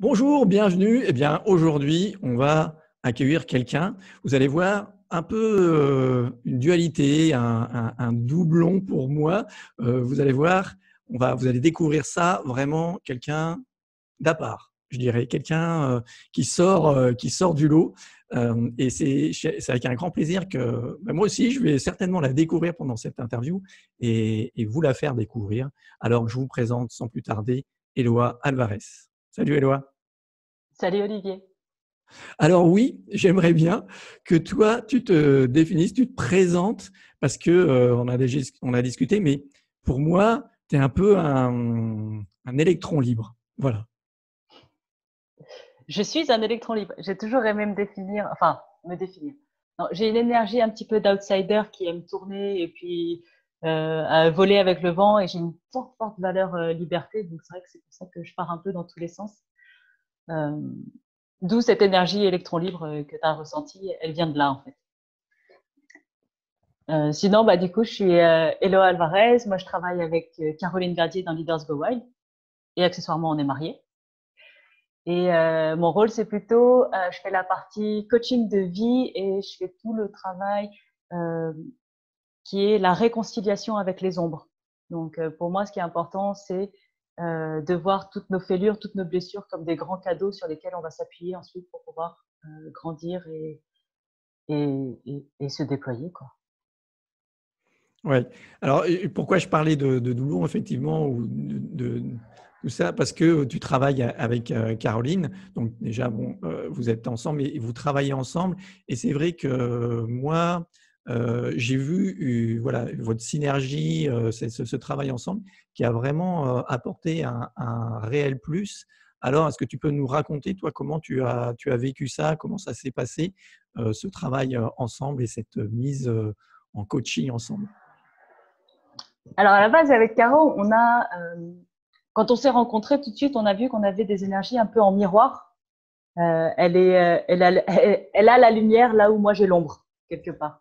Bonjour, bienvenue. Eh bien, aujourd'hui, on va accueillir quelqu'un. Vous allez voir un peu une dualité, un doublon pour moi. Vous allez voir, vous allez découvrir ça vraiment quelqu'un d'à part, je dirais, quelqu'un qui sort du lot. Et c'est avec un grand plaisir que moi aussi, je vais certainement la découvrir pendant cette interview et vous la faire découvrir. Alors, je vous présente sans plus tarder Éloi Alvarez. Salut Éloi. Salut Olivier. Alors oui, j'aimerais bien que toi, tu te définisses, tu te présentes, parce que on a discuté, mais pour moi, tu es un peu un électron libre. Voilà. Je suis un électron libre. J'ai toujours aimé me définir, enfin, me définir. Non, j'ai une énergie un petit peu d'outsider qui aime tourner et puis à voler avec le vent et j'ai une forte, forte valeur liberté. Donc c'est vrai que c'est pour ça que je pars un peu dans tous les sens. Euh, D'où cette énergie électron libre que tu as ressentie. Elle vient de là, en fait. Sinon, bah, du coup, je suis Eloa Alvarez. Moi, je travaille avec Caroline Verdier dans Leaders Go Wild et accessoirement, on est mariés. Et mon rôle, c'est plutôt, je fais la partie coaching de vie et je fais tout le travail euh, qui est la réconciliation avec les ombres. Donc, pour moi, ce qui est important, c'est de voir toutes nos fêlures, toutes nos blessures comme des grands cadeaux sur lesquels on va s'appuyer ensuite pour pouvoir grandir et se déployer, quoi. Ouais. Alors, pourquoi je parlais de doublon, effectivement, ou tout ça, parce que tu travailles avec Caroline. Donc, déjà, bon, vous êtes ensemble et vous travaillez ensemble. Et c'est vrai que moi, j'ai vu voilà, votre synergie, ce travail ensemble qui a vraiment apporté un réel plus. Alors, est-ce que tu peux nous raconter, toi, comment tu as vécu ça, comment ça s'est passé, ce travail ensemble et cette mise en coaching ensemble? Alors, à la base, avec Caro, quand on s'est rencontrés, tout de suite, on a vu qu'on avait des énergies un peu en miroir. Elle a la lumière là où moi j'ai l'ombre, quelque part.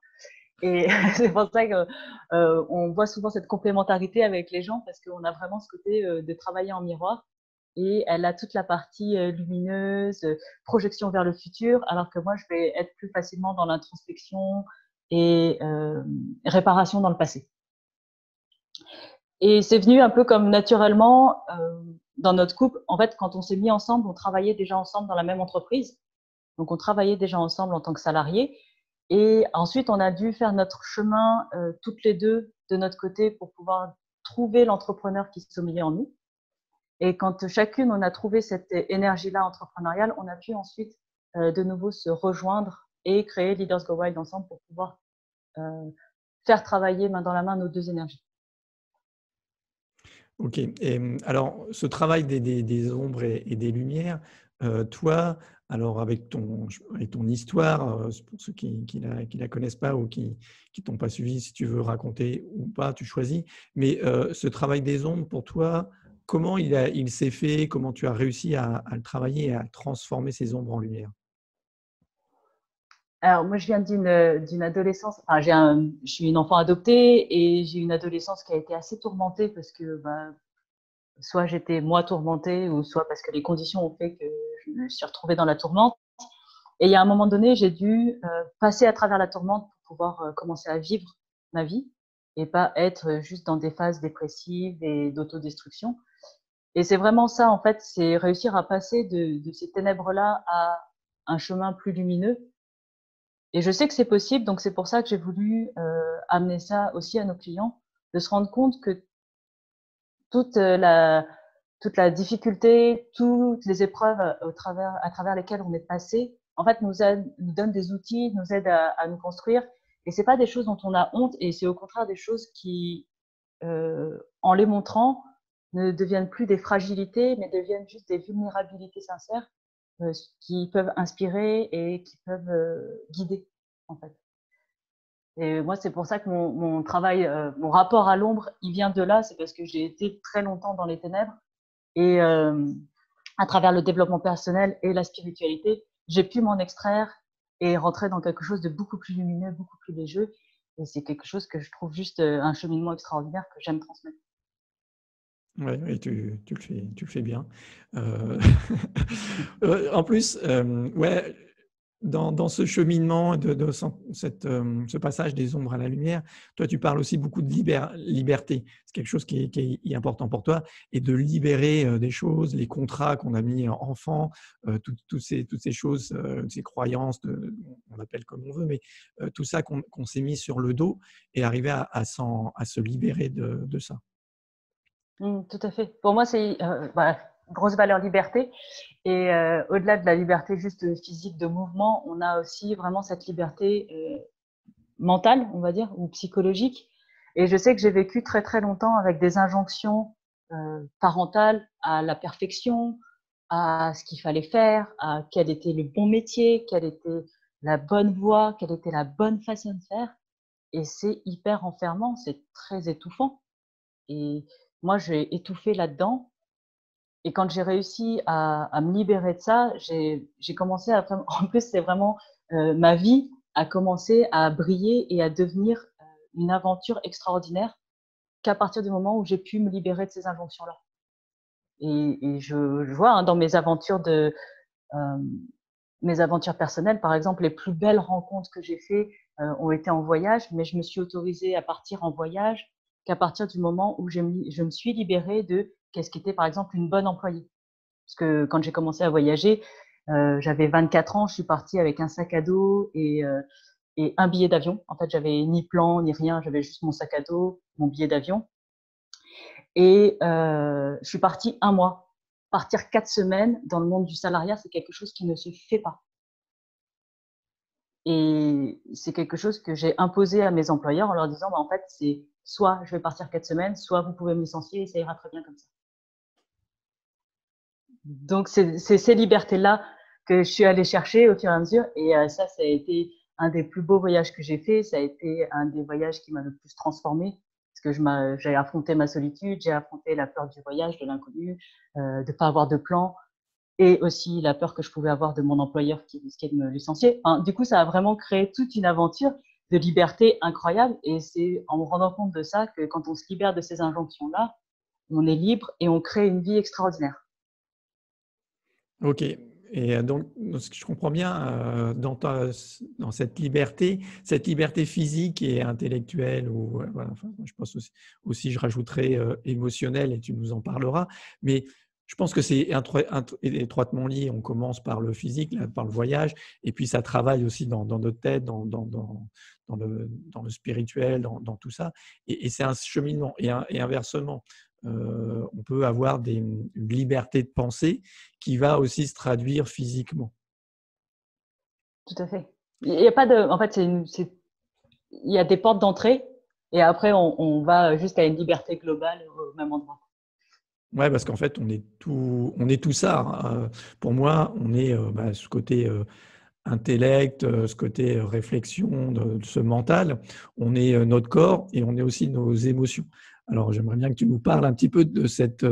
Et c'est pour ça que on voit souvent cette complémentarité avec les gens parce qu'on a vraiment ce côté de travailler en miroir. Et elle a toute la partie lumineuse, projection vers le futur, alors que moi je vais être plus facilement dans l'introspection et réparation dans le passé. Et c'est venu un peu comme naturellement dans notre couple. En fait, quand on s'est mis ensemble, on travaillait déjà ensemble dans la même entreprise. Donc, on travaillait déjà ensemble en tant que salariés. Et ensuite, on a dû faire notre chemin toutes les deux de notre côté pour pouvoir trouver l'entrepreneur qui sommeillait en nous. Et quand chacune, on a trouvé cette énergie-là entrepreneuriale, on a pu ensuite de nouveau se rejoindre et créer Leaders Go Wild ensemble pour pouvoir faire travailler main dans la main nos deux énergies. Ok. Et alors, ce travail des ombres et des lumières, toi, alors avec ton histoire, pour ceux qui la connaissent pas ou qui t'ont pas suivi, si tu veux raconter ou pas, tu choisis. Mais ce travail des ombres, pour toi, comment il s'est fait? Comment tu as réussi à le travailler et à transformer ces ombres en lumière? Alors moi, je viens d'une adolescence. Enfin, je suis une enfant adoptée et j'ai une adolescence qui a été assez tourmentée parce que bah, soit j'étais moi tourmentée ou soit parce que les conditions ont fait que je me suis retrouvée dans la tourmente. Et il y a un moment donné, j'ai dû passer à travers la tourmente pour pouvoir commencer à vivre ma vie et pas être juste dans des phases dépressives et d'autodestruction. Et c'est vraiment ça, en fait, c'est réussir à passer de ces ténèbres-là à un chemin plus lumineux. Et je sais que c'est possible, donc c'est pour ça que j'ai voulu amener ça aussi à nos clients, de se rendre compte que toute la, toute la difficulté, toutes les épreuves à travers lesquelles on est passé, en fait, nous donne des outils, nous aide à nous construire. Et c'est pas des choses dont on a honte, et c'est au contraire des choses qui, en les montrant, ne deviennent plus des fragilités, mais deviennent juste des vulnérabilités sincères qui peuvent inspirer et qui peuvent guider, en fait. Et moi, c'est pour ça que mon travail, mon rapport à l'ombre, il vient de là. C'est parce que j'ai été très longtemps dans les ténèbres et à travers le développement personnel et la spiritualité, j'ai pu m'en extraire et rentrer dans quelque chose de beaucoup plus lumineux, beaucoup plus léger. Et c'est quelque chose que je trouve juste un cheminement extraordinaire que j'aime transmettre. Ouais, ouais, tu le fais bien. Euh, en plus, ouais, dans ce cheminement ce passage des ombres à la lumière, toi, tu parles aussi beaucoup de liberté. C'est quelque chose qui est important pour toi et de libérer des choses, les contrats qu'on a mis enfant, toutes ces choses, ces croyances, on appelle comme on veut, mais tout ça qu'on s'est mis sur le dos et arriver à se libérer de ça. Tout à fait. Pour moi, c'est grosse valeur liberté. Et au-delà de la liberté juste physique de mouvement, on a aussi vraiment cette liberté mentale, on va dire, ou psychologique. Et je sais que j'ai vécu très très longtemps avec des injonctions parentales à la perfection, à ce qu'il fallait faire, à quel était le bon métier, quelle était la bonne voie, quelle était la bonne façon de faire. Et c'est hyper enfermant, c'est très étouffant. Et moi, j'ai étouffé là-dedans. Et quand j'ai réussi à me libérer de ça, j'ai commencé à vraiment, en plus, c'est vraiment ma vie a commencé à briller et à devenir une aventure extraordinaire qu'à partir du moment où j'ai pu me libérer de ces injonctions-là. Et je vois dans euh, mes aventures personnelles, par exemple, les plus belles rencontres que j'ai faites ont été en voyage, mais je me suis autorisée à partir en voyage qu'à partir du moment où je me suis libérée de qu'est-ce qu'était, par exemple, une bonne employée. Parce que quand j'ai commencé à voyager, j'avais 24 ans, je suis partie avec un sac à dos et un billet d'avion. En fait, j'avais ni plan ni rien, j'avais juste mon sac à dos, mon billet d'avion. Et je suis partie un mois. Partir 4 semaines dans le monde du salariat, c'est quelque chose qui ne se fait pas. Et c'est quelque chose que j'ai imposé à mes employeurs en leur disant, en fait, c'est soit je vais partir 4 semaines, soit vous pouvez me licencier et ça ira très bien comme ça. Donc, c'est ces libertés-là que je suis allée chercher au fur et à mesure. Et ça a été un des plus beaux voyages que j'ai fait. Ça a été un des voyages qui m'a le plus transformée. Parce que j'ai affronté ma solitude, j'ai affronté la peur du voyage, de l'inconnu, de pas avoir de plan, et aussi la peur que je pouvais avoir de mon employeur qui risquait de me licencier. Enfin, du coup, ça a vraiment créé toute une aventure de liberté incroyable. Et c'est en me rendant compte de ça que quand on se libère de ces injonctions-là, on est libre et on crée une vie extraordinaire. Ok. Et donc, ce que je comprends bien, dans cette liberté physique et intellectuelle, ou voilà, enfin, je pense aussi, je rajouterais émotionnelle, et tu nous en parleras. Mais je pense que c'est étroitement lié. On commence par le physique, là, par le voyage, et puis ça travaille aussi dans notre tête, dans le spirituel, dans tout ça. Et c'est un cheminement. Et inversement, on peut avoir une liberté de pensée qui va aussi se traduire physiquement. Tout à fait. Il y a pas de, en fait, il y a des portes d'entrée et après on va jusqu'à une liberté globale au même endroit. Ouais, parce qu'en fait, on est tout ça, hein. Pour moi, on est ce côté intellect, ce côté réflexion, de ce mental. On est notre corps et on est aussi nos émotions. Alors, j'aimerais bien que tu nous parles un petit peu de cette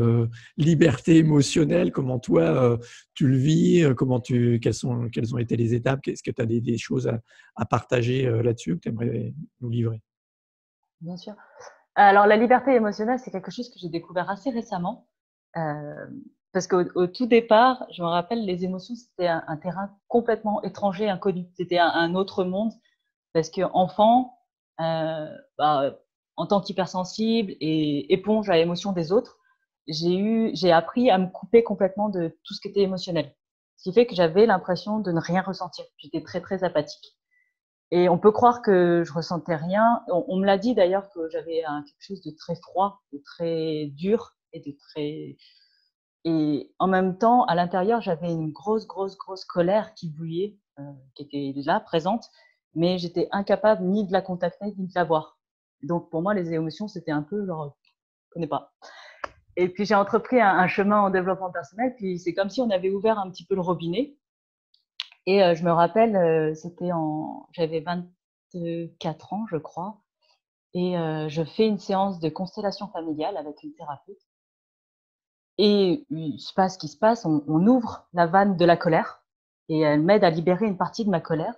liberté émotionnelle, comment toi, tu le vis, quelles ont été les étapes, est-ce que tu as des choses à partager là-dessus que tu aimerais nous livrer? Bien sûr. Alors la liberté émotionnelle, c'est quelque chose que j'ai découvert assez récemment. Parce qu'au tout départ, je me rappelle, les émotions, c'était un terrain complètement étranger, inconnu. C'était un autre monde. Parce qu'enfant, en tant qu'hypersensible et éponge à l'émotion des autres, j'ai appris à me couper complètement de tout ce qui était émotionnel. Ce qui fait que j'avais l'impression de ne rien ressentir. J'étais très, très apathique. Et on peut croire que je ressentais rien. On me l'a dit d'ailleurs que j'avais quelque chose de très froid, de très dur et de très. Et en même temps, à l'intérieur, j'avais une grosse, grosse, grosse colère qui bouillait, qui était là, présente, mais j'étais incapable ni de la contacter ni de la voir. Donc pour moi, les émotions, c'était un peu genre, je connais pas. Et puis j'ai entrepris un chemin en développement personnel, puis c'est comme si on avait ouvert un petit peu le robinet. Et je me rappelle, j'avais 24 ans, je crois, et je fais une séance de constellation familiale avec une thérapeute. Et il se passe ce qui se passe, on ouvre la vanne de la colère et elle m'aide à libérer une partie de ma colère.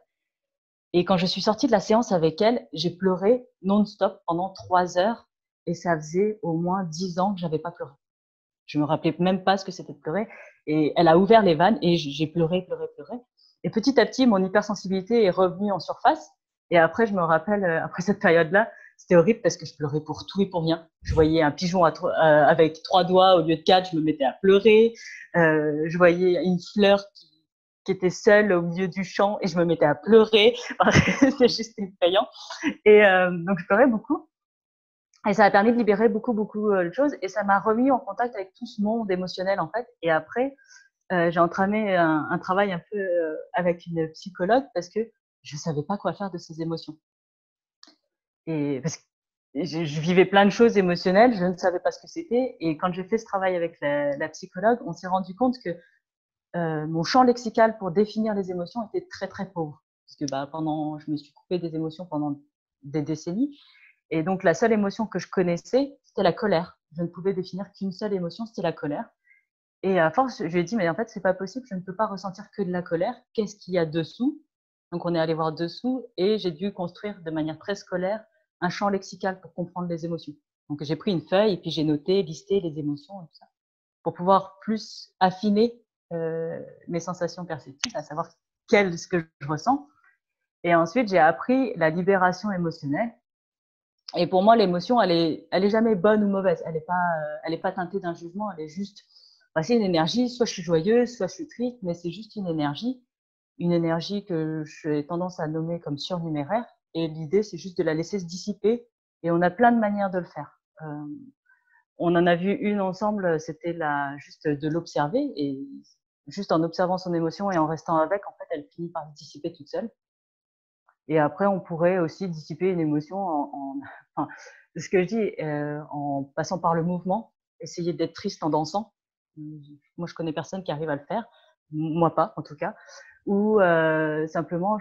Et quand je suis sortie de la séance avec elle, j'ai pleuré non-stop pendant 3 heures et ça faisait au moins 10 ans que j'avais pas pleuré. Je me rappelais même pas ce que c'était de pleurer. Et elle a ouvert les vannes et j'ai pleuré, pleuré, pleuré. Et petit à petit, mon hypersensibilité est revenue en surface. Et après, je me rappelle, après cette période-là, c'était horrible parce que je pleurais pour tout et pour rien. Je voyais un pigeon avec 3 doigts au lieu de 4, je me mettais à pleurer. Je voyais une fleur qui était seule au milieu du champ et je me mettais à pleurer. C'était juste effrayant. Et donc, je pleurais beaucoup. Et ça a permis de libérer beaucoup, beaucoup de choses. Et ça m'a remis en contact avec tout ce monde émotionnel, en fait. Et après, j'ai entamé un travail un peu avec une psychologue parce que je savais pas quoi faire de ces émotions. Et parce que je vivais plein de choses émotionnelles, je ne savais pas ce que c'était. Et quand j'ai fait ce travail avec la psychologue, on s'est rendu compte que mon champ lexical pour définir les émotions était très, très pauvre. Parce que je me suis coupée des émotions pendant des décennies. Et donc, la seule émotion que je connaissais, c'était la colère. Je ne pouvais définir qu'une seule émotion, c'était la colère. Et à force, je lui ai dit, mais en fait, c'est pas possible, je ne peux pas ressentir que de la colère. Qu'est-ce qu'il y a dessous? Donc, on est allé voir dessous et j'ai dû construire de manière très scolaire un champ lexical pour comprendre les émotions. Donc, j'ai pris une feuille et puis j'ai noté, listé les émotions et tout ça pour pouvoir plus affiner mes sensations perceptives, à savoir ce que je ressens. Et ensuite, j'ai appris la libération émotionnelle. Et pour moi, l'émotion, elle est jamais bonne ou mauvaise. Elle est pas teintée d'un jugement. Elle est juste, c'est une énergie. Soit je suis joyeuse, soit je suis triste, mais c'est juste une énergie que j'ai tendance à nommer comme surnuméraire. Et l'idée, c'est juste de la laisser se dissiper. Et on a plein de manières de le faire. On en a vu une ensemble, c'était juste de l'observer. Et juste en observant son émotion et en restant avec, en fait, elle finit par se dissiper toute seule. Et après, on pourrait aussi dissiper une émotion enfin, ce que je dis, en passant par le mouvement, essayer d'être triste en dansant. Moi, je connais personne qui arrive à le faire, moi pas en tout cas. Ou simplement,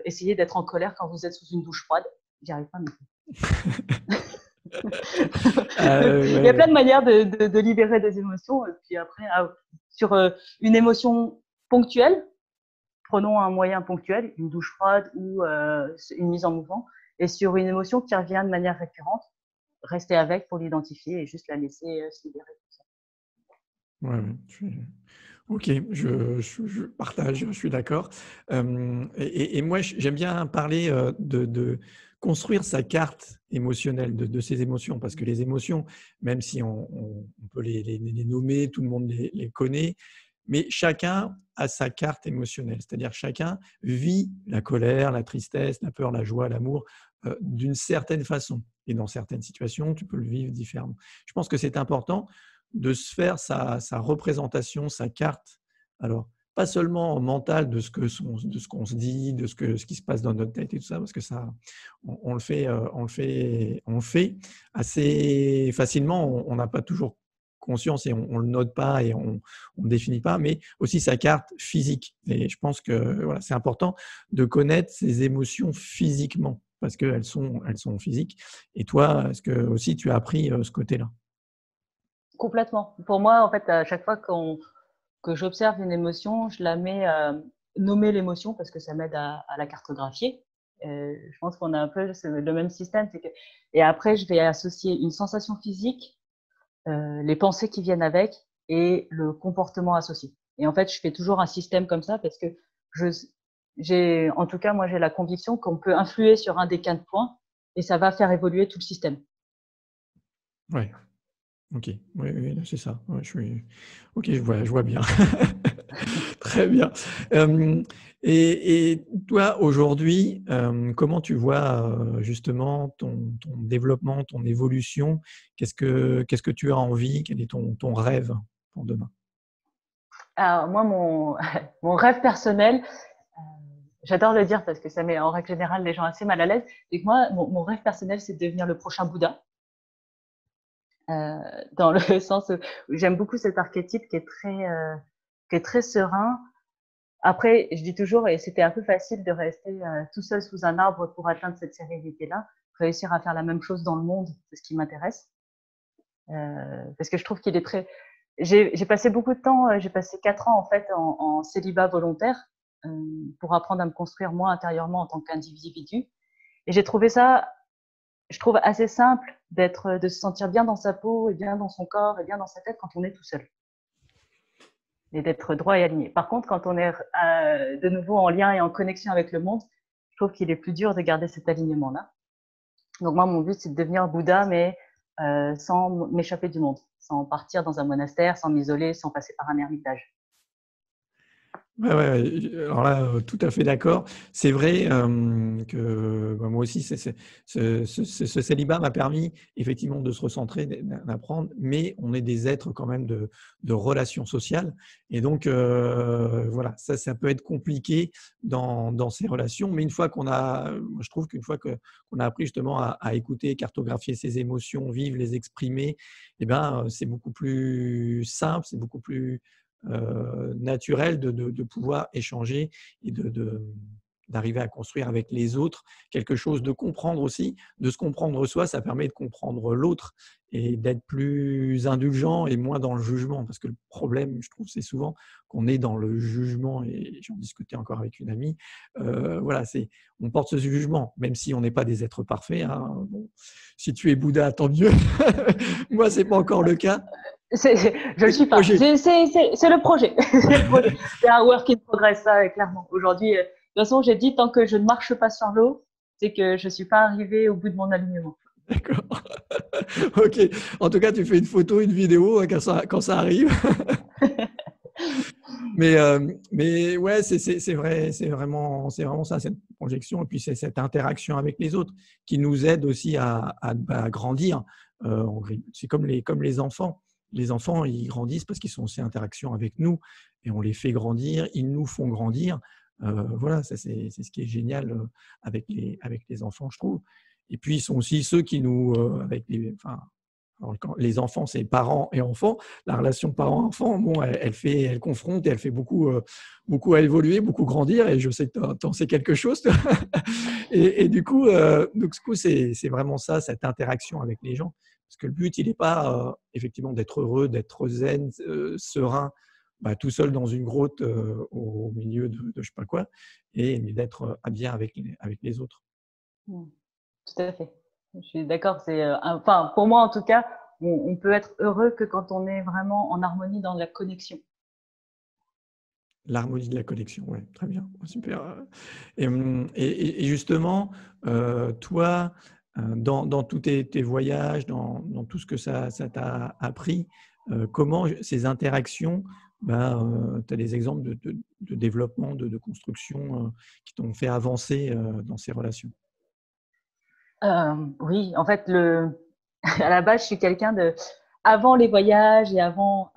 essayer d'être en colère quand vous êtes sous une douche froide. J'y arrive pas non plus. Il y a plein de manières de libérer des émotions. Et puis après, sur une émotion ponctuelle, prenons un moyen ponctuel, une douche froide ou une mise en mouvement, et sur une émotion qui revient de manière récurrente, rester avec pour l'identifier et juste la laisser se libérer. Ouais. Ok, je partage, je suis d'accord. Et moi, j'aime bien parler de construire sa carte émotionnelle de ses émotions, parce que les émotions, même si on peut les nommer, tout le monde les connaît, mais chacun a sa carte émotionnelle, c'est-à-dire chacun vit la colère, la tristesse, la peur, la joie, l'amour d'une certaine façon. Et dans certaines situations, tu peux le vivre différemment. Je pense que c'est important de se faire sa représentation, sa carte. Alors, pas seulement mentale de ce qu'on se dit, de ce qui se passe dans notre tête et tout ça, parce que ça, on le fait assez facilement. On n'a pas toujours conscience et on le note pas et on ne définit pas, mais aussi sa carte physique. Et je pense que voilà, c'est important de connaître ses émotions physiquement parce qu'elles sont physiques. Et toi, est-ce que aussi tu as appris ce côté-là? Complètement. Pour moi, en fait, à chaque fois que j'observe une émotion, je la mets nommer l'émotion parce que ça m'aide à la cartographier. Je pense qu'on a un peu le même système. Et après, je vais associer une sensation physique, les pensées qui viennent avec et le comportement associé. Et en fait, je fais toujours un système comme ça parce que en tout cas, moi, j'ai la conviction qu'on peut influer sur un des 4 points et ça va faire évoluer tout le système. Ouais. Ok, oui, c'est ça. Ouais, ok, je vois bien. Très bien. Et toi, aujourd'hui, comment tu vois justement ton développement, ton évolution? Qu'est-ce que tu as envie? Quel est ton rêve pour demain? Alors, moi, mon rêve personnel, j'adore le dire parce que ça met en règle générale les gens assez mal à l'aise, c'est que moi, mon rêve personnel, c'est de devenir le prochain Bouddha. Dans le sens où j'aime beaucoup cet archétype qui est très serein. Après, je dis toujours, et c'était un peu facile de rester tout seul sous un arbre pour atteindre cette sérénité-là, réussir à faire la même chose dans le monde, c'est ce qui m'intéresse. Parce que je trouve qu'il est très... J'ai passé beaucoup de temps, j'ai passé 4 ans en fait en célibat volontaire pour apprendre à me construire moi intérieurement en tant qu'individu. Et j'ai trouvé ça je trouve assez simple de se sentir bien dans sa peau et bien dans son corps et bien dans sa tête quand on est tout seul. Et d'être droit et aligné. Par contre, quand on est de nouveau en lien et en connexion avec le monde, je trouve qu'il est plus dur de garder cet alignement-là. Donc moi, mon but, c'est de devenir Bouddha, mais sans m'échapper du monde, sans partir dans un monastère, sans m'isoler, sans passer par un ermitage. Ouais, ouais, alors là, tout à fait d'accord. C'est vrai que moi aussi, ce célibat m'a permis effectivement de se recentrer, d'apprendre, mais on est des êtres quand même de relations sociales. Et donc, voilà, ça peut être compliqué dans ces relations. Mais une fois moi, je trouve qu'une fois qu'on a appris justement à écouter, cartographier ses émotions, vivre, les exprimer, eh ben, c'est beaucoup plus simple, c'est beaucoup plus naturel de pouvoir échanger et d'arriver à construire avec les autres quelque chose, de comprendre aussi, de se comprendre soi, ça permet de comprendre l'autre et d'être plus indulgent et moins dans le jugement. Parce que le problème, je trouve, c'est souvent qu'on est dans le jugement, et j'en discutais encore avec une amie, voilà, on porte ce jugement, même si on n'est pas des êtres parfaits. Hein. Bon, si tu es Bouddha, tant mieux. Moi, ce n'est pas encore le cas. Je le suis pas. C'est le projet. C'est le projet. C'est un work in progress, ça, clairement. Aujourd'hui, de toute façon, j'ai dit, tant que je ne marche pas sur l'eau, c'est que je ne suis pas arrivée au bout de mon alignement. D'accord. Ok. En tout cas, tu fais une photo, une vidéo quand ça arrive. Mais ouais, c'est vrai, c'est vraiment ça, cette projection, et puis c'est cette interaction avec les autres qui nous aide aussi à grandir. C'est comme les enfants. Les enfants, ils grandissent parce qu'ils sont aussi en interaction avec nous et on les fait grandir, ils nous font grandir. Voilà, ça c'est ce qui est génial avec les enfants, je trouve. Et puis, ils sont aussi ceux qui nous, alors, les enfants, c'est parents et enfants. La relation parent-enfant, bon, elle confronte et elle fait beaucoup à évoluer, beaucoup grandir. Et je sais que tu en sais quelque chose. Et du coup, c'est vraiment ça, cette interaction avec les gens. Parce que le but, il n'est pas effectivement d'être heureux, d'être zen, serein, tout seul dans une grotte au milieu de je ne sais pas quoi, mais d'être bien avec les autres. Tout à fait. Je suis d'accord. Enfin, pour moi, en tout cas, on peut être heureux que quand on est vraiment en harmonie dans la connexion. L'harmonie de la connexion, oui, très bien, super. Et justement, toi, dans tous tes voyages, dans tout ce que ça t'a appris, comment ces interactions, tu as des exemples de développement, de construction qui t'ont fait avancer dans ces relations? Oui, en fait, à la base, je suis quelqu'un avant les voyages et avant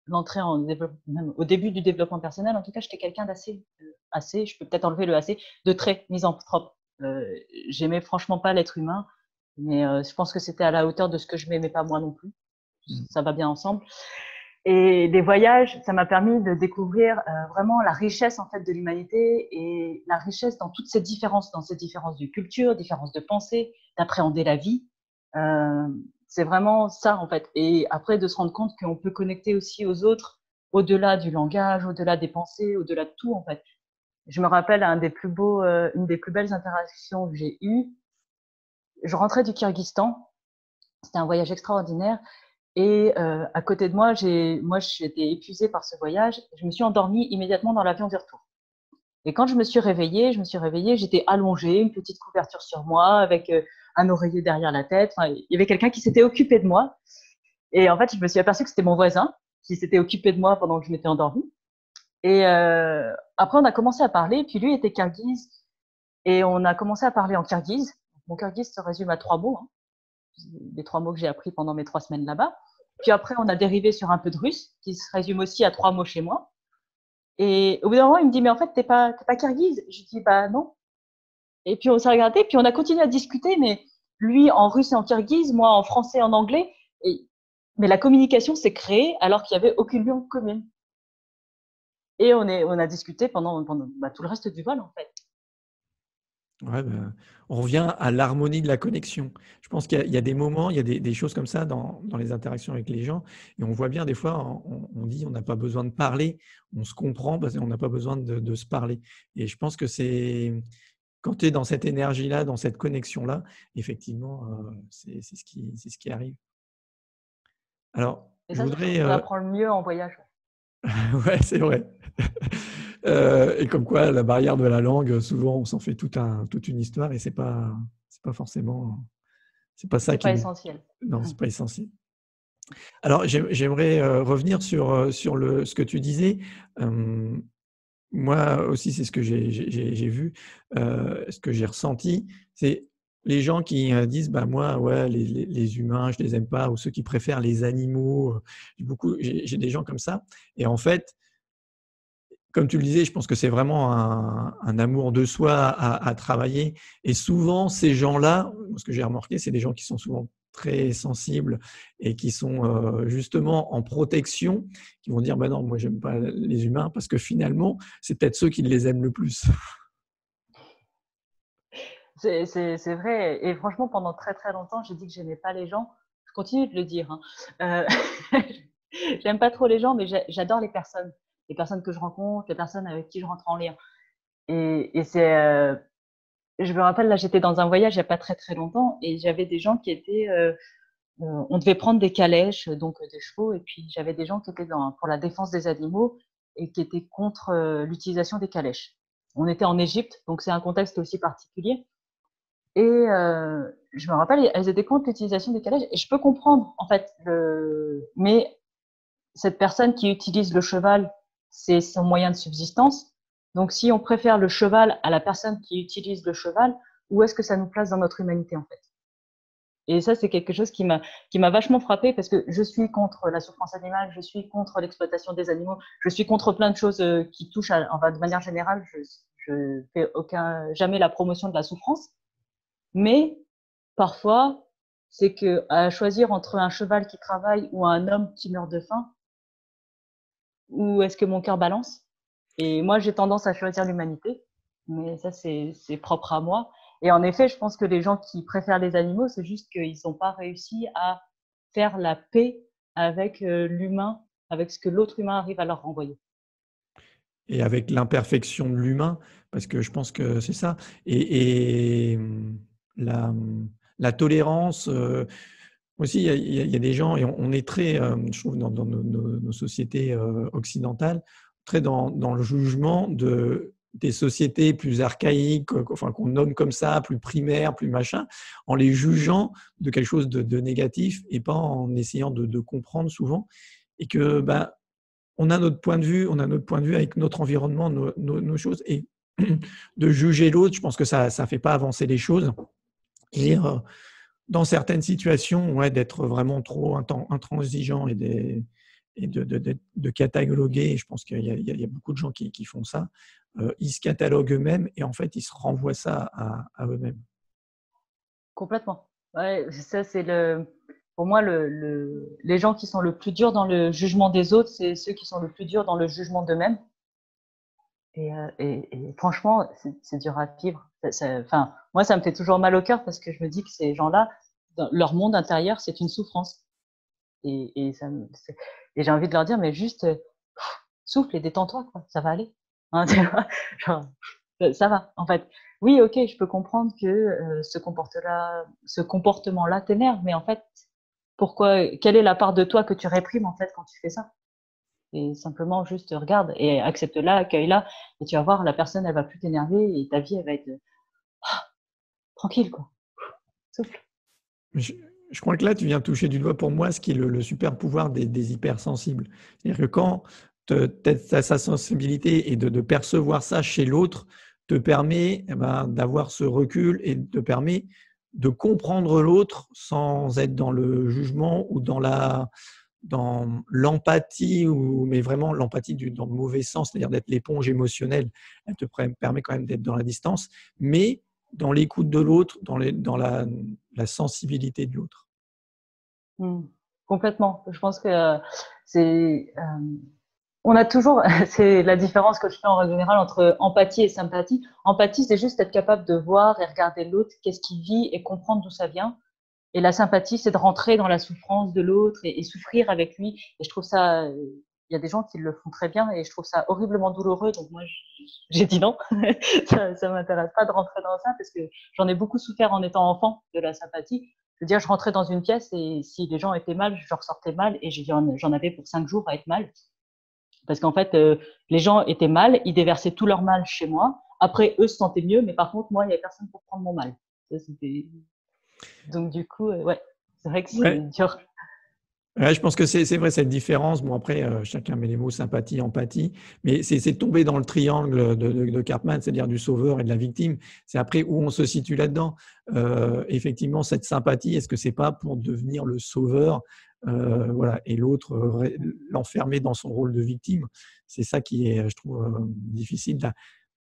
l'entrée en développement, même au début du développement personnel, en tout cas, j'étais quelqu'un assez, je peux peut-être enlever le assez, de très misanthrope. J'aimais franchement pas l'être humain, mais je pense que c'était à la hauteur de ce que je m'aimais pas moi non plus. Ça va bien ensemble. Et les voyages, ça m'a permis de découvrir vraiment la richesse en fait de l'humanité et la richesse dans toutes ces différences de culture, différences de pensée, d'appréhender la vie. C'est vraiment ça en fait. Et après de se rendre compte qu'on peut connecter aussi aux autres au-delà du langage, au-delà des pensées, au-delà de tout en fait. Je me rappelle une des plus belles interactions que j'ai eues. Je rentrais du Kyrgyzstan. C'était un voyage extraordinaire. Et à côté de moi, j'étais épuisée par ce voyage. Je me suis endormie immédiatement dans l'avion du retour. Et quand je me suis réveillée, j'étais allongée, une petite couverture sur moi, avec un oreiller derrière la tête. Enfin, il y avait quelqu'un qui s'était occupé de moi. Et en fait, je me suis aperçue que c'était mon voisin qui s'était occupé de moi pendant que je m'étais endormie. Et après, on a commencé à parler. Puis lui était kirghize. Et on a commencé à parler en kirghize. Mon kirghize se résume à 3 mots. Hein. Les 3 mots que j'ai appris pendant mes 3 semaines là-bas. Puis après, on a dérivé sur un peu de russe, qui se résume aussi à 3 mots chez moi. Et au bout d'un moment, il me dit, mais en fait, t'es pas kirghize? Je dis, bah non. Et puis on s'est regardé, puis on a continué à discuter, mais lui en russe et en kirghize, moi en français et en anglais. Mais la communication s'est créée alors qu'il n'y avait aucune langue commune. Et on a discuté pendant tout le reste du vol, en fait. Ouais, on revient à l'harmonie de la connexion. Je pense qu'il y a des moments, il y a des choses comme ça dans les interactions avec les gens. Et on voit bien des fois, on dit on n'a pas besoin de parler, on se comprend parce qu'on n'a pas besoin de se parler. Et je pense que quand tu es dans cette énergie-là, dans cette connexion-là, effectivement, c'est ce qui arrive. Alors, Et je ça, voudrais… on apprend le mieux en voyage. ouais, c'est vrai. Et comme quoi, la barrière de la langue, souvent, on s'en fait toute une histoire et c'est pas forcément… C'est pas ça C'est qui pas nous… essentiel. Non, c'est pas essentiel. Alors, j'aimerais revenir sur ce que tu disais. Moi aussi, c'est ce que j'ai vu, ce que j'ai ressenti, c'est les gens qui disent: «Bah, moi, ouais, les humains, je les aime pas», ou ceux qui préfèrent les animaux. J'ai des gens comme ça et en fait, comme tu le disais, je pense que c'est vraiment un amour de soi à travailler et souvent ces gens-là, ce que j'ai remarqué, c'est des gens qui sont souvent très sensibles et qui sont, justement en protection, qui vont dire: «Bah non, moi j'aime pas les humains», parce que finalement, c'est peut-être ceux qui les aiment le plus. C'est vrai et franchement, pendant très, très longtemps, j'ai dit que j'aimais pas les gens. Je continue de le dire, hein. J'aime pas trop les gens, mais j'adore les personnes que je rencontre, les personnes avec qui je rentre en lien et je me rappelle, là, j'étais dans un voyage il y a pas très, très longtemps et j'avais des gens qui étaient, on devait prendre des calèches, donc des chevaux et puis j'avais des gens qui étaient pour la défense des animaux et qui étaient contre, l'utilisation des calèches. On était en Égypte, donc c'est un contexte aussi particulier et je me rappelle, elles étaient contre l'utilisation des calèches et je peux comprendre en fait mais cette personne qui utilise le cheval, c'est son moyen de subsistance. Donc si on préfère le cheval à la personne qui utilise le cheval, où est-ce que ça nous place dans notre humanité en fait? Et ça, c'est quelque chose qui m'a vachement frappée parce que je suis contre la souffrance animale, je suis contre l'exploitation des animaux, je suis contre plein de choses qui touchent enfin, de manière générale, je fais jamais la promotion de la souffrance. Mais parfois, c'est que à choisir entre un cheval qui travaille ou un homme qui meurt de faim, où est-ce que mon cœur balance? Et moi, j'ai tendance à choisir l'humanité, mais ça, c'est propre à moi. Et en effet, je pense que les gens qui préfèrent les animaux, c'est juste qu'ils n'ont pas réussi à faire la paix avec l'humain, avec ce que l'autre humain arrive à leur renvoyer. Et avec l'imperfection de l'humain, parce que je pense que c'est ça et la tolérance, aussi, il y a des gens et on est très, je trouve dans nos sociétés, occidentales, très dans le jugement des sociétés plus archaïques, enfin qu'on nomme comme ça, plus primaires, plus machin, en les jugeant de quelque chose de négatif et pas en essayant de comprendre souvent et que, bah, on a notre point de vue avec notre environnement, nos choses et de juger l'autre, je pense que ça fait pas avancer les choses et dans certaines situations, ouais, d'être vraiment trop intransigeant et de cataloguer. Et je pense qu'il y a beaucoup de gens qui font ça. Ils se cataloguent eux-mêmes et en fait, ils se renvoient ça à eux-mêmes. Complètement. Ouais, ça, pour moi, les gens qui sont le plus durs dans le jugement des autres, c'est ceux qui sont le plus durs dans le jugement d'eux-mêmes. Et franchement, c'est dur à vivre. Enfin, moi, ça me fait toujours mal au cœur parce que je me dis que ces gens-là, leur monde intérieur, c'est une souffrance. Et j'ai envie de leur dire, mais juste souffle et détends-toi, quoi. Ça va aller. Hein, tu vois, genre, ça va. En fait, oui, ok, je peux comprendre que ce comportement-là t'énerve, mais en fait, quelle est la part de toi que tu réprimes en fait quand tu fais ça? Et simplement juste regarde et accepte-la, accueille-la, et tu vas voir, la personne, elle va plus t'énerver et ta vie, elle va être tranquille, quoi. Souffle. Je, je crois que là, tu viens toucher du doigt pour moi ce qui est le super pouvoir des hypersensibles. C'est-à-dire que quand tu as sa sensibilité et de percevoir ça chez l'autre, te permet d'avoir ce recul et te permet de comprendre l'autre sans être dans le jugement ou dans l'empathie, mais vraiment l'empathie dans le mauvais sens, c'est-à-dire d'être l'éponge émotionnelle. Elle te permet quand même d'être dans la distance, mais dans l'écoute de l'autre, dans la sensibilité de l'autre. Mmh. Complètement. Je pense que c'est, on a toujours, c'est la différence que je fais en règle générale entre empathie et sympathie. Empathie, c'est juste être capable de voir et regarder l'autre, qu'est-ce qu'il vit et comprendre d'où ça vient. Et la sympathie, c'est de rentrer dans la souffrance de l'autre et souffrir avec lui. Et je trouve ça il y a des gens qui le font très bien et je trouve ça horriblement douloureux. Donc moi, j'ai dit non, ça m'intéresse pas de rentrer dans ça parce que j'en ai beaucoup souffert en étant enfant de la sympathie. Je veux dire, je rentrais dans une pièce et si les gens étaient mal, je ressortais mal et j'en avais pour 5 jours à être mal. Parce qu'en fait, les gens étaient mal, ils déversaient tout leur mal chez moi. Après, eux se sentaient mieux, mais par contre, moi, il n'y avait personne pour prendre mon mal. Ça, donc du coup, ouais, c'est vrai que c'est dur. Ouais, je pense que c'est vrai cette différence. Bon, après, chacun met les mots sympathie, empathie, mais c'est tomber dans le triangle de Karpman, c'est-à-dire du sauveur et de la victime. C'est après où on se situe là-dedans. Effectivement, cette sympathie, est-ce que c'est pas pour devenir le sauveur, voilà, et l'autre l'enfermer dans son rôle de victime? C'est ça qui est, je trouve, difficile là,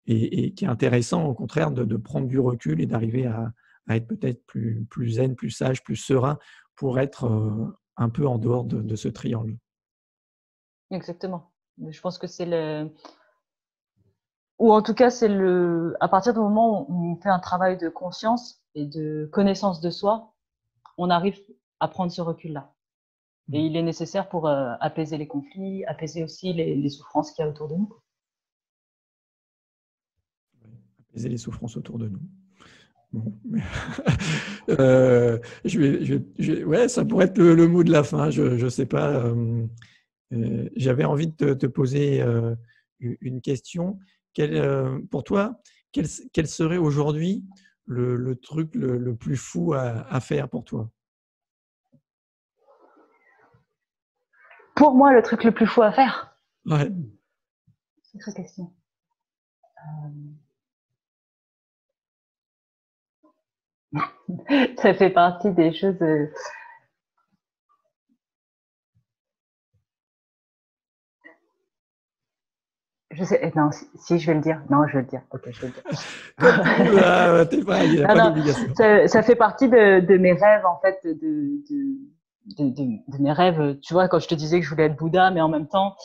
et qui est intéressant, au contraire, de prendre du recul et d'arriver à être peut-être plus zen, plus sage, plus serein pour être un peu en dehors de ce triangle. Exactement. Je pense que c'est ou en tout cas, à partir du moment où on fait un travail de conscience et de connaissance de soi, on arrive à prendre ce recul-là. Et il est nécessaire pour apaiser les conflits, apaiser aussi les souffrances qu'il y a autour de nous. Apaiser les souffrances autour de nous. Bon. Ouais, ça pourrait être le mot de la fin. Je ne sais pas. J'avais envie de te poser une question. Pour toi, quel serait aujourd'hui le truc le plus fou à faire pour toi? Pour moi, le truc le plus fou à faire? Ouais. C'est une question. Ça fait partie des choses. Je sais, non, si je vais le dire. Non, je vais le dire. Ok, je vais le dire. Il n'y a pas d'obligation. Ça fait partie de mes rêves, en fait, de mes rêves. Tu vois, quand je te disais que je voulais être Bouddha, mais en même temps,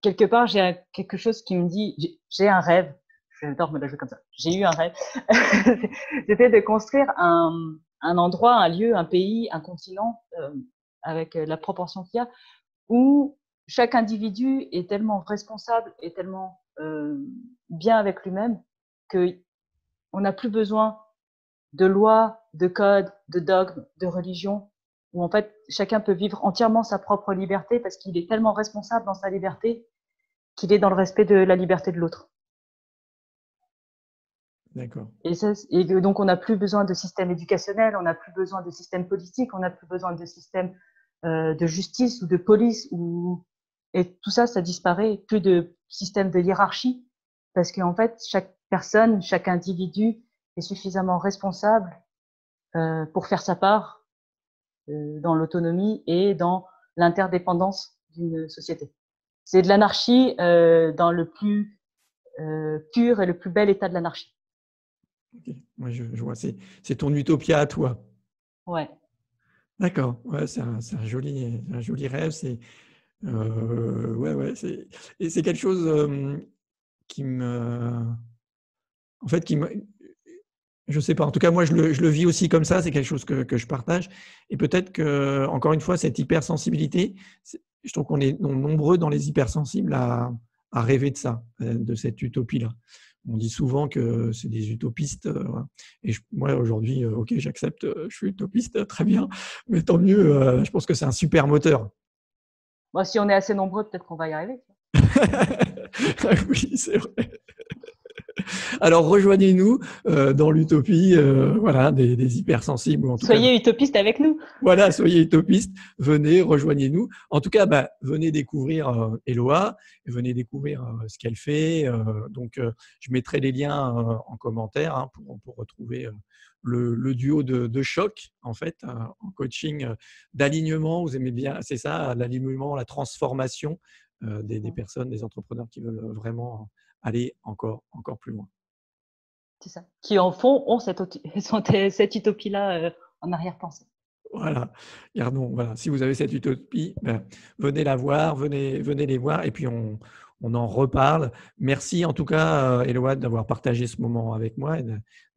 quelque part, j'ai quelque chose qui me dit, j'ai un rêve. J'adore me la jouer comme ça. J'ai eu un rêve. C'était de construire un endroit, un lieu, un pays, un continent, avec la proportion qu'il y a, où chaque individu est tellement responsable et tellement bien avec lui-même qu'on n'a plus besoin de lois, de codes, de dogmes, de religion, où en fait chacun peut vivre entièrement sa propre liberté parce qu'il est tellement responsable dans sa liberté qu'il est dans le respect de la liberté de l'autre. D'accord. Et donc on n'a plus besoin de système éducationnel, on n'a plus besoin de système politique, on n'a plus besoin de système de justice ou de police et tout ça, ça disparaît. Plus de système de hiérarchie parce qu'en fait, chaque personne, chaque individu est suffisamment responsable pour faire sa part dans l'autonomie et dans l'interdépendance d'une société. C'est de l'anarchie dans le plus pur et le plus bel état de l'anarchie. Okay. Moi, je vois, c'est ton utopia à toi. Ouais. D'accord. Ouais, c'est un joli rêve. Et c'est quelque chose qui me, en fait, je sais pas. En tout cas, moi, je le vis aussi comme ça. C'est quelque chose que je partage. Et peut-être que, encore une fois, cette hypersensibilité, je trouve qu'on est nombreux dans les hypersensibles à rêver de ça, de cette utopie-là. On dit souvent que c'est des utopistes. Et moi, aujourd'hui, ok, j'accepte, je suis utopiste, très bien. Mais tant mieux, je pense que c'est un super moteur. Bon, si on est assez nombreux, peut-être qu'on va y arriver. Oui, c'est vrai. Alors, rejoignez-nous dans l'utopie voilà, des hypersensibles. En tout soyez utopistes avec nous. Voilà, soyez utopistes. Venez, rejoignez-nous. En tout cas, venez découvrir Éloi, venez découvrir ce qu'elle fait. Donc, je mettrai les liens en commentaire hein, pour retrouver le duo de choc, en fait, en coaching d'alignement. Vous aimez bien, c'est ça, l'alignement, la transformation des personnes, des entrepreneurs qui veulent vraiment aller encore plus loin. C'est ça. Qui, en fond, ont cette utopie-là en arrière-pensée. Voilà, gardons. Voilà. Si vous avez cette utopie, venez la voir, venez les voir, et puis on en reparle. Merci en tout cas, Éloi, d'avoir partagé ce moment avec moi et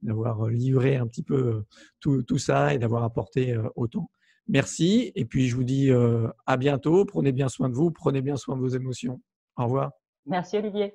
d'avoir livré un petit peu tout ça et d'avoir apporté autant. Merci. Et puis, je vous dis à bientôt. Prenez bien soin de vous. Prenez bien soin de vos émotions. Au revoir. Merci Olivier.